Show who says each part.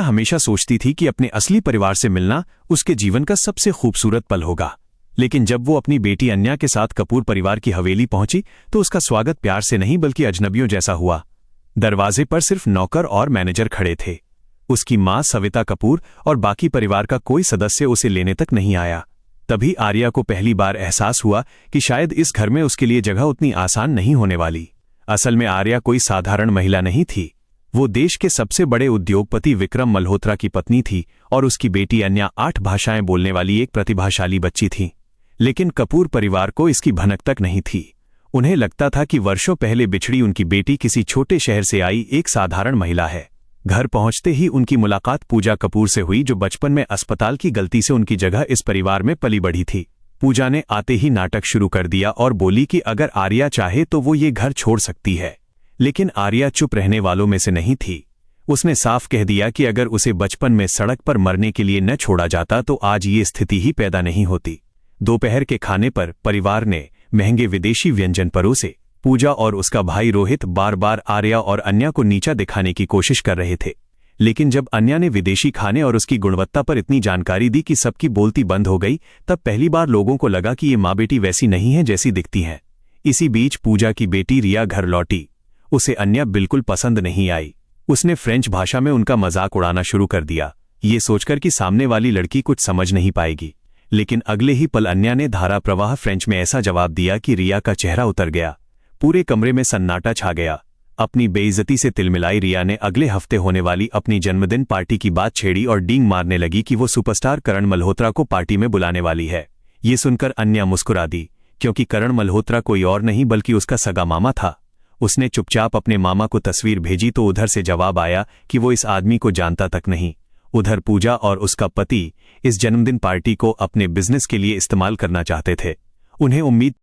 Speaker 1: हमेशा सोचती थी कि अपने असली परिवार से मिलना उसके जीवन का सबसे खूबसूरत पल होगा। लेकिन जब वो अपनी बेटी अन्या के साथ कपूर परिवार की हवेली पहुंची तो उसका स्वागत प्यार से नहीं बल्कि अजनबियों जैसा हुआ। दरवाजे पर सिर्फ नौकर और मैनेजर खड़े थे। उसकी मां सविता कपूर और बाकी परिवार का कोई सदस्य उसे लेने तक नहीं आया। तभी आर्या को पहली बार एहसास हुआ कि शायद इस घर में उसके लिए जगह उतनी आसान नहीं होने वाली। असल में आर्या कोई साधारण महिला नहीं थी। वो देश के सबसे बड़े उद्योगपति विक्रम मल्होत्रा की पत्नी थी और उसकी बेटी अन्या 8 भाषाएं बोलने वाली एक प्रतिभाशाली बच्ची थी। लेकिन कपूर परिवार को इसकी भनक तक नहीं थी। उन्हें लगता था कि वर्षों पहले बिछड़ी उनकी बेटी किसी छोटे शहर से आई एक साधारण महिला है। घर पहुंचते ही उनकी मुलाकात पूजा कपूर से हुई, जो बचपन में अस्पताल की गलती से उनकी जगह इस परिवार में पली बढ़ी थी। पूजा ने आते ही नाटक शुरू कर दिया और बोली कि अगर आर्या चाहे तो वो ये घर छोड़ सकती है। लेकिन आर्या चुप रहने वालों में से नहीं थी। उसने साफ कह दिया कि अगर उसे बचपन में सड़क पर मरने के लिए न छोड़ा जाता तो आज ये स्थिति ही पैदा नहीं होती। दोपहर के खाने पर परिवार ने महंगे विदेशी व्यंजन परोसे। पूजा और उसका भाई रोहित बार बार आर्या और अन्या को नीचा दिखाने की कोशिश कर रहे थे। लेकिन जब अन्या ने विदेशी खाने और उसकी गुणवत्ता पर इतनी जानकारी दी कि सबकी बोलती बंद हो गई, तब पहली बार लोगों को लगा कि ये माँ बेटी वैसी नहीं है जैसी दिखती हैं। इसी बीच पूजा की बेटी रिया घर लौटी। उसे अन्या बिल्कुल पसंद नहीं आई। उसने फ्रेंच भाषा में उनका मजाक उड़ाना शुरू कर दिया, ये सोचकर कि सामने वाली लड़की कुछ समझ नहीं पाएगी। लेकिन अगले ही पल अन्या ने धारा प्रवाह फ्रेंच में ऐसा जवाब दिया कि रिया का चेहरा उतर गया। पूरे कमरे में सन्नाटा छा गया। अपनी बेइज्जती से तिलमिलाई रिया ने अगले हफ्ते होने वाली अपनी जन्मदिन पार्टी की बात छेड़ी और डींग मारने लगी कि वो सुपरस्टार करण मल्होत्रा को पार्टी में बुलाने वाली है। ये सुनकर अन्या मुस्कुरा दी, क्योंकि करण मल्होत्रा कोई और नहीं बल्कि उसका सगा मामा था। उसने चुपचाप अपने मामा को तस्वीर भेजी तो उधर से जवाब आया कि वो इस आदमी को जानता तक नहीं। उधर पूजा और उसका पति इस जन्मदिन पार्टी को अपने बिजनेस के लिए इस्तेमाल करना चाहते थे। उन्हें उम्मीद